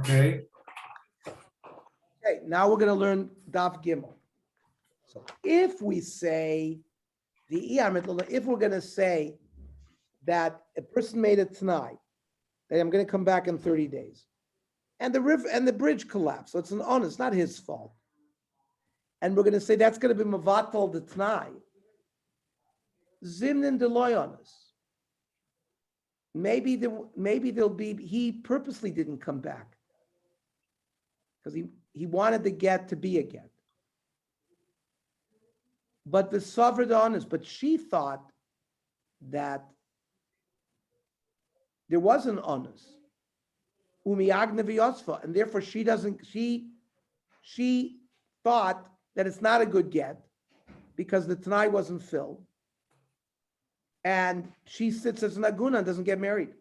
Okay. Okay, now we're going to learn Daf Gimel. So if we say if we're going to say that a person made a t'nai, that I'm going to come back in 30 days, and the river and the bridge collapsed, so it's an honest, not his fault, and we're going to say that's going to be mavatal the t'nai, zimnin deloy honest. Maybe there'll be he purposely didn't come back because he wanted the get to be a get. But the sovereign honest, but she thought that there was an honest. Umiyagna v'yosfa, and therefore she thought that it's not a good get because the Tanai wasn't filled. And she sits as an aguna and doesn't get married.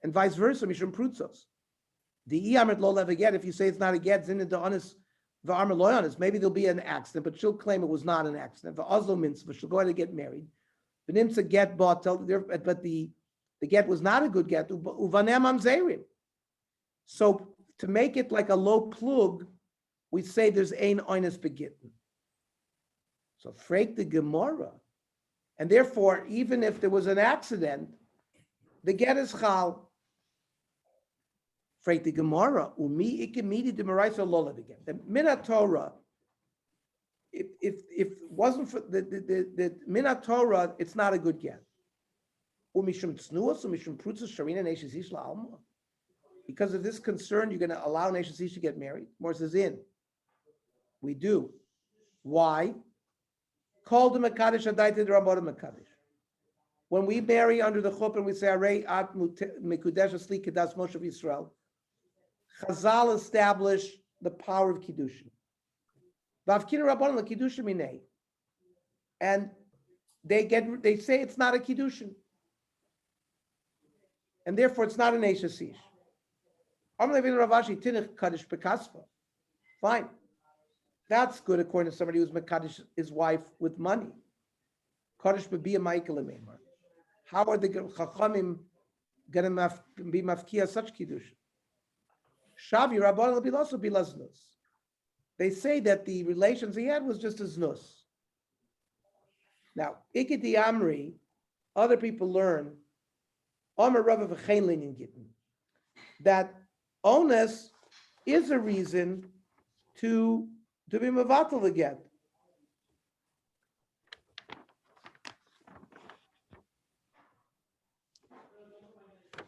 And vice versa, Mishum Prutzos. The Iyamet lo lev a get, if you say it's not a get, zin the honest, the armor loy honest, maybe there'll be an accident, but she'll claim it was not an accident. The Oslo mitzvah, she'll go ahead and get married. The nimsa get bought, but the get was not a good get. Uvanem amzerim. So to make it like a low plug, we say there's ein oines begitten. So freak the Gemara. And therefore, even if there was an accident, the get is chal. Freak the Gemara. Umi ikemidi de maraisa lola again. The minat Torah, if it wasn't for the minat Torah, it's not a good get. Umishum tznuas, umishum prutzas sharina neshes ishla alma. Because of this concern, you're going to allow Nation to get married? More says in. We do. Why? Called the Mekadesh Adaita the Ramada Mekadesh. When we marry under the chuppah and we say, Arei at Mekudesh Asli Kedas Moshe of Israel, Chazal established the power of Kiddushin. Vavkina Rabbanon la Kiddushin minei. And they say it's not a Kiddushin. And therefore it's not an Eishasish. Fine. That's good according to somebody who's Mekadesh his wife with money. How are the Chachamim going to be mafkia such kiddush? Shavi Rabban will also be laznus. They say that the relations he had was just a znus. Now, Ikiti Amri, other people learn that onus is a reason to be mevatel again.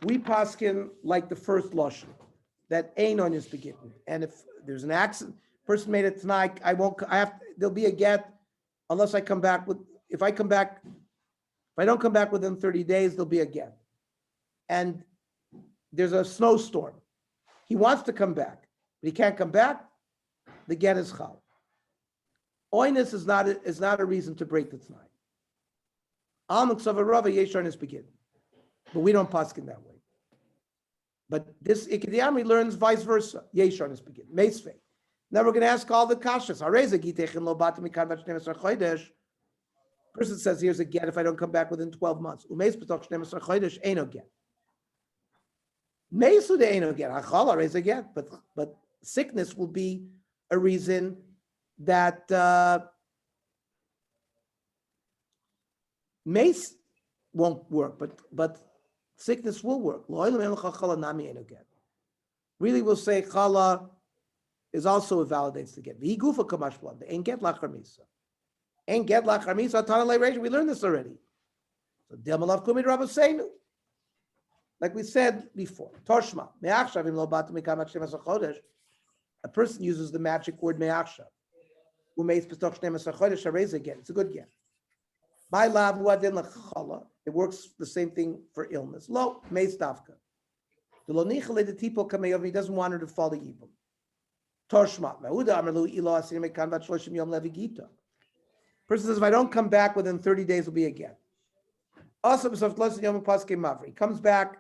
We paskin like the first lashon that ain't on his beginning, and if there's an accident, person made it tonight, there'll be a get unless I come back with. If I don't come back within 30 days, there'll be a get, and there's a snowstorm. He wants to come back, but he can't come back. The get is chal. Oinus is not a reason to break the t'nai. Almuk savarava yeshar is begin, but we don't paskin that way. But this Ikidiyami learns vice versa. Yeshar is begin. Meisvei. Now we're going to ask all the kashas. Hareza gitechin lo batim mikan v'shneim chodesh. Person says, "Here's a get if I don't come back within 12 months." Umeis b'toch shneim chodesh ain't get. Meisu de ain't get. Hachala raise a get, but sickness will be a reason that mace won't work, but sickness will work. Really, we'll say chala is also validates the get. The gufa kamash blood. The ain't get lachar misa. Ain't get lachar misa. Tanalei reish. We learned this already. So demalav kumid rabbeinu. Like we said before, Toshma, me'achshavim lo batim mikamat shneim chodesh. A person uses the magic word me'achshav. Umeis b'toch shneim chodesh harez again. It's a good get. My lab uadin lachala. It works the same thing for illness. Lo meis davka. The lo nichale the tipo kameyov. He doesn't want her to fall the yibum. Toshma me'uda amerlu ilo asim mekan vat shloshim yom levigita. Person says, if I don't come back within 30 days, will be a get. Also, he comes back,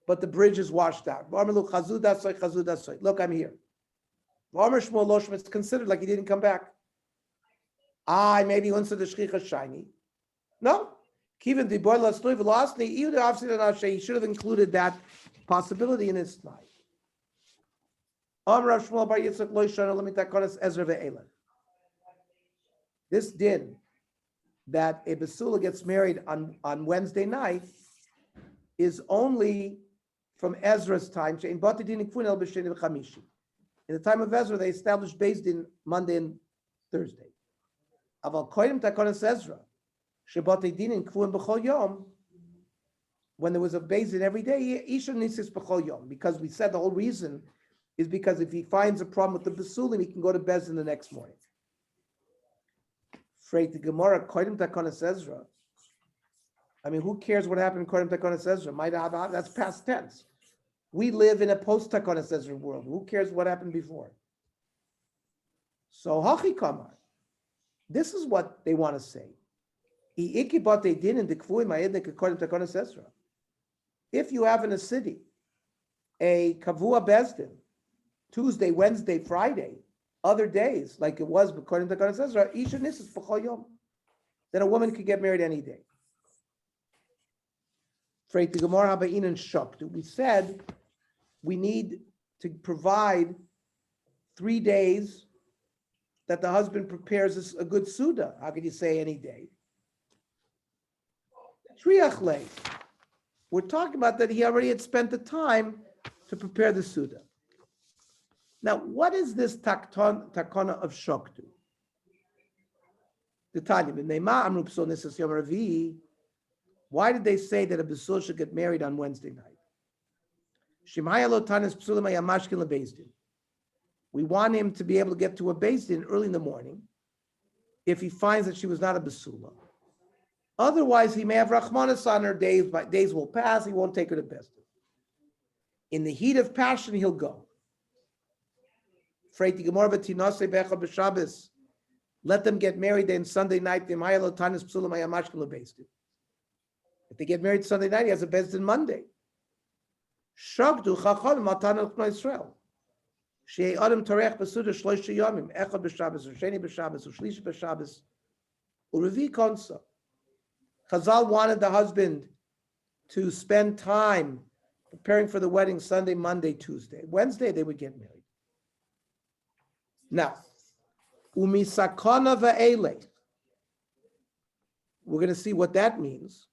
but the bridge is washed out. Look, I'm here. It's considered like he didn't come back. Maybe once the shchicha shiny. No. He should have included that possibility in his life. Amar Shmuel bar Yitzchak lo yishana lemitakonas Ezra ve'elan. This din that a basula gets married on Wednesday night is only from Ezra's time. In the time of Ezra, they established Beis Din Monday and Thursday. Aval koyim takonas Ezra, shebati din in kvuim b'chol yom. When there was a Beis Din every day, isha nisis b'chol yom. Because we said the whole reason is because if he finds a problem with the basulim, he can go to Beis Din the next morning. Freit the Gemara koyim takonas Ezra. I mean, who cares what happened in koyim takonas Ezra? That's past tense. We live in a post-takonas Ezra world. Who cares what happened before? So hachi kamar. This is what they want to say. If you have in a city a kavua bezdin, Tuesday, Wednesday, Friday, other days, like it was according to Takonas Ezra, isha nisis b'chol yom, then a woman could get married any day. Freit the Gemara habayin and shoktu. We said we need to provide 3 days that the husband prepares a good suda. How could you say any day? Triach lei. We're talking about that he already had spent the time to prepare the suda. Now, what is this takona of shoktu? The Tanya, why did they say that a besul should get married on Wednesday night? We want him to be able to get to a Beis Din early in the morning if he finds that she was not a basula. Otherwise, he may have rachmanis on her. Days will pass. He won't take her to Beis Din. In the heat of passion, he'll go. Let them get married then Sunday night. If they get married Sunday night, he has a Beis Din Monday. Shagdu chacham matan al Israel. Shei adam tarech basuda shloisha yomim echad b'Shabbos u'sheni b'Shabbos u'shlishi b'Shabbos u'revi konsa. Chazal wanted the husband to spend time preparing for the wedding Sunday, Monday, Tuesday. Wednesday they would get married. Now, umisakana va'ele. We're going to see what that means.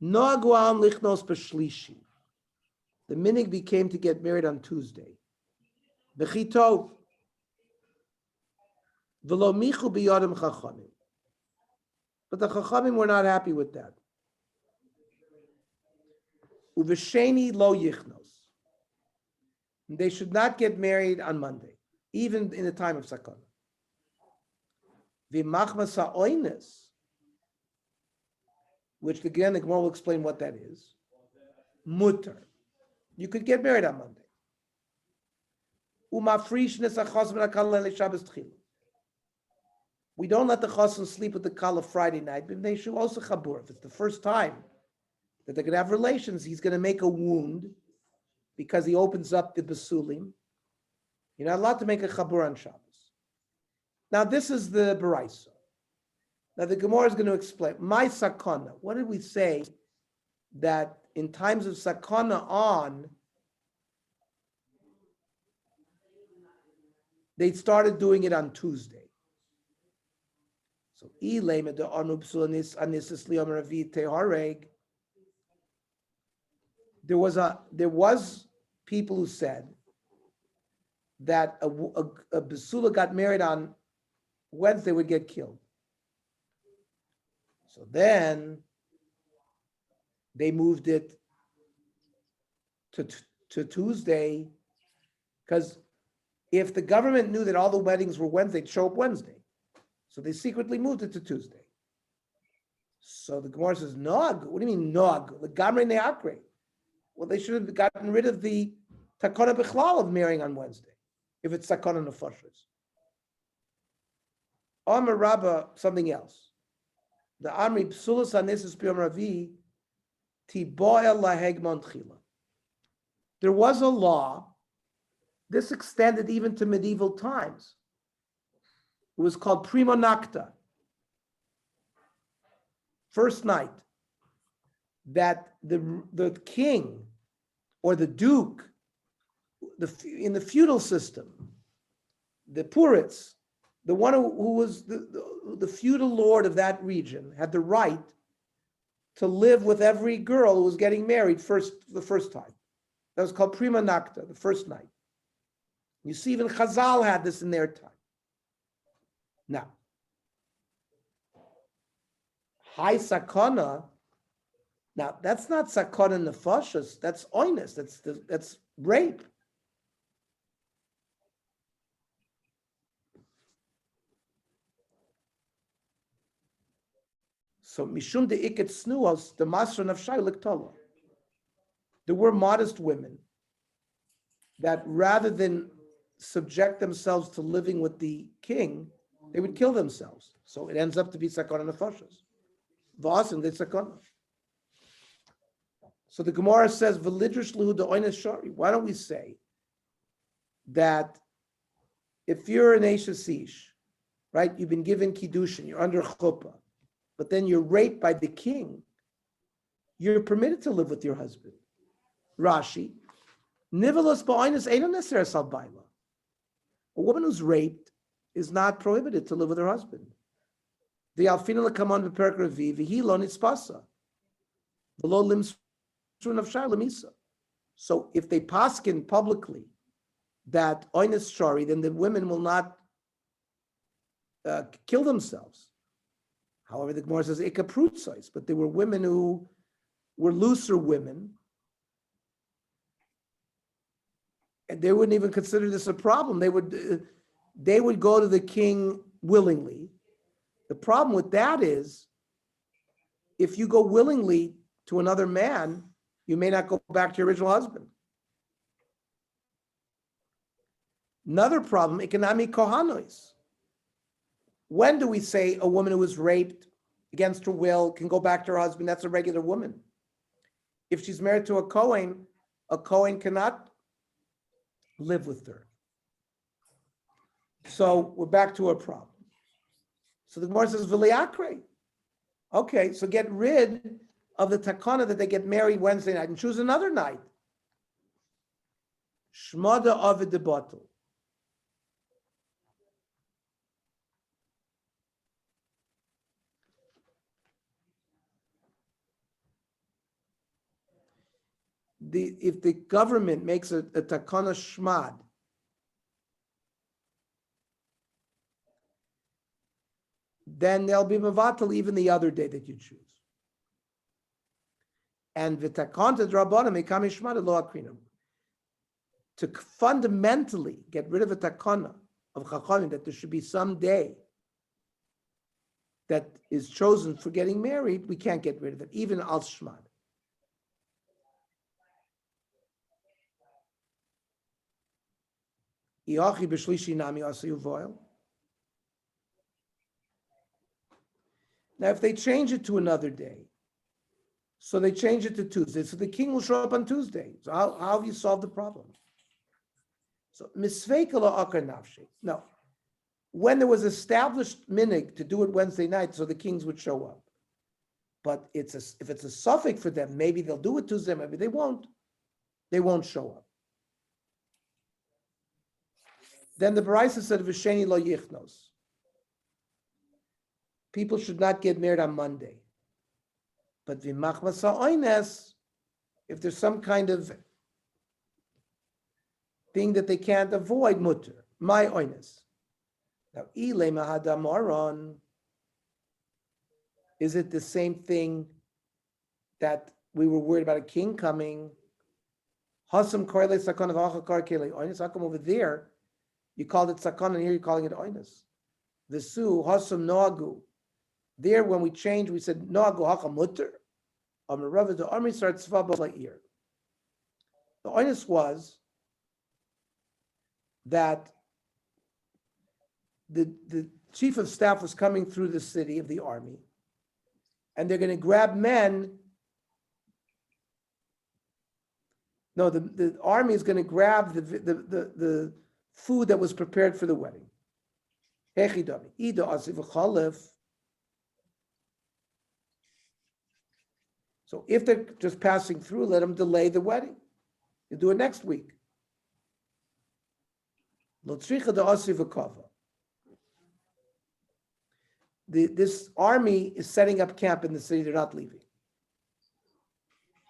Noaguam lichnos b'shlishi. The minig became to get married on Tuesday. B'chitov. V'lo michu b'yodem chachamim. But the chachamim were not happy with that. Uv'sheni lo yichnos. They should not get married on Monday, even in the time of sakana. V'machmas ha'oines, which again the Gemara will explain what that is. Mutter. You could get married on Monday. We don't let the chassan sleep with the kala Friday night, but they should also chabur. If it's the first time that they're going to have relations, he's going to make a wound because he opens up the basulim. You're not allowed to make a chabur on Shabbos. Now this is the baraisa. Now the Gemara is going to explain. My sakana. What did we say that in times of sakana on, they started doing it on Tuesday. So there was people who said that a basula got married on Wednesday would get killed. So then they moved it to Tuesday, because if the government knew that all the weddings were Wednesday, they'd show up Wednesday. So they secretly moved it to Tuesday. So the Gemara says, Nog, what do you mean Nog? The Gamre Neakre. Well, they should have gotten rid of the Takona Bichlal of marrying on Wednesday, if it's Takona Nefashos. Amar Rabba, something else. The Amri Psulas Hanesis B'Yom Ravi Tiboel Lahegmon Tchila. There was a law. This extended even to medieval times. It was called Prima Nocta. First night, that the king or the duke, in the feudal system, the Purits, the one who was the feudal lord of that region, had the right to live with every girl who was getting married the first time. That was called prima nocta, the first night. You see, even Chazal had this in their time. Now, high sakana. Now, that's not sakana nefashos. That's oinus. That's rape. So mishum de iket snuos the masra nafshay liktala. There were modest women that rather than subject themselves to living with the king, they would kill themselves. So it ends up to be sakana nefashos. V'asim de sakana. So the Gemara says, "V'lidrash lehu de'oines shari." Why don't we say that if you're an Eishasish, right, you've been given kiddushin, you're under chuppah, but then you're raped by the king, you're permitted to live with your husband. Rashi, nivelos ba'oines eino neser sal baila. A woman who's raped is not prohibited to live with her husband. The alfina lekaman b'perek revi v'hi lo nitzpasa v'lo limsru nafshay lemisa. So if they paskin publicly that oines shari, then the women will not kill themselves. However, the Gemara says ikaprutzais, but there were women who were looser women, and they wouldn't even consider this a problem. They would go to the king willingly. The problem with that is, if you go willingly to another man, you may not go back to your original husband. Another problem, economic kohanois. When do we say a woman who was raped against her will can go back to her husband? That's a regular woman. If she's married to a Kohen cannot live with her. So we're back to a problem. So the Gemara says, V'liakre. Okay, so get rid of the takana that they get married Wednesday night and choose another night. Shmada avid de bottle. If the government makes a takana shmad, then they'll be mevatel even the other day that you choose. And v'takanta drabana mekami shmad lo akrinam. To fundamentally get rid of a takana of chachamim, that there should be some day that is chosen for getting married, we can't get rid of it, even al shmad. Now, if they change it to another day, so they change it to Tuesday, so the king will show up on Tuesday. So how have you solved the problem? So misveikala akar nafshi. No, when there was established minig to do it Wednesday night, so the kings would show up. But if it's a suffix for them, maybe they'll do it Tuesday, maybe they won't. They won't show up. Then the Baraisa said, "V'sheni lo yichnos." People should not get married on Monday. But v'machmasa oines, if there's some kind of thing that they can't avoid, mutter, my oines. Now, ile mahadam aron, is it the same thing that we were worried about a king coming? Hasam korele sakon of achakar kele oines. How come over there you called it sakon and here you're calling it oines? V'su hasam noagu. There, when we changed, we said noagu hacham mutter. The army starts like ear. The oines was that the chief of staff was coming through the city of the army, and they're going to grab men. No, the army is going to grab the food that was prepared for the wedding. So if they're just passing through, let them delay the wedding. You do it next week. Lotzricha de Osri v'kava. This army is setting up camp in the city. They're not leaving.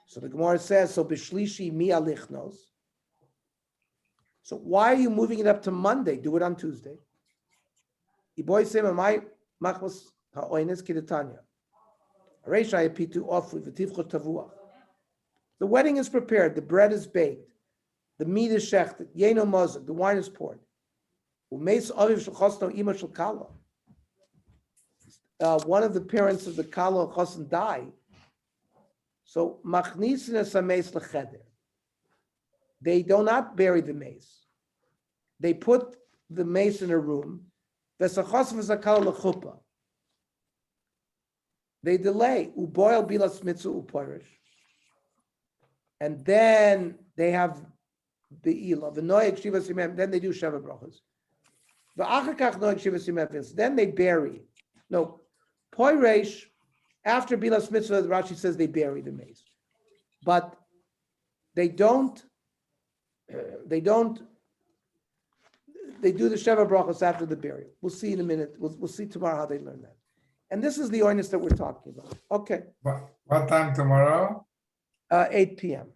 So the Gemara says, so b'shlishi mi alichnos. So why are you moving it up to Monday? Do it on Tuesday. Iboy sema my machmas ha'oines kidatanya. Reisha yapitu ofli v'tivchot tavuach. The wedding is prepared. The bread is baked. The meat is shechted. Yeno mozak. The wine is poured. Umeis aviv shel ima shel kala. One of the parents of the kala chosn died. So machnisin es hameis lecheder. They do not bury the mace. They put the mace in a room. V'sachosv v'zakala lechupa. They delay. Uboil bilas mitzvah uporish. And then they have the Ela. Then they do Sheva Brachos. Then they bury. No, Poiresh, after Bilas Mitzvah, Rashi says they bury the mace. But they don't, they do the Sheva Brachos after the burial. We'll see in a minute. We'll see tomorrow how they learn that. And this is the ordinance that we're talking about. Okay. What time tomorrow? 8 p.m.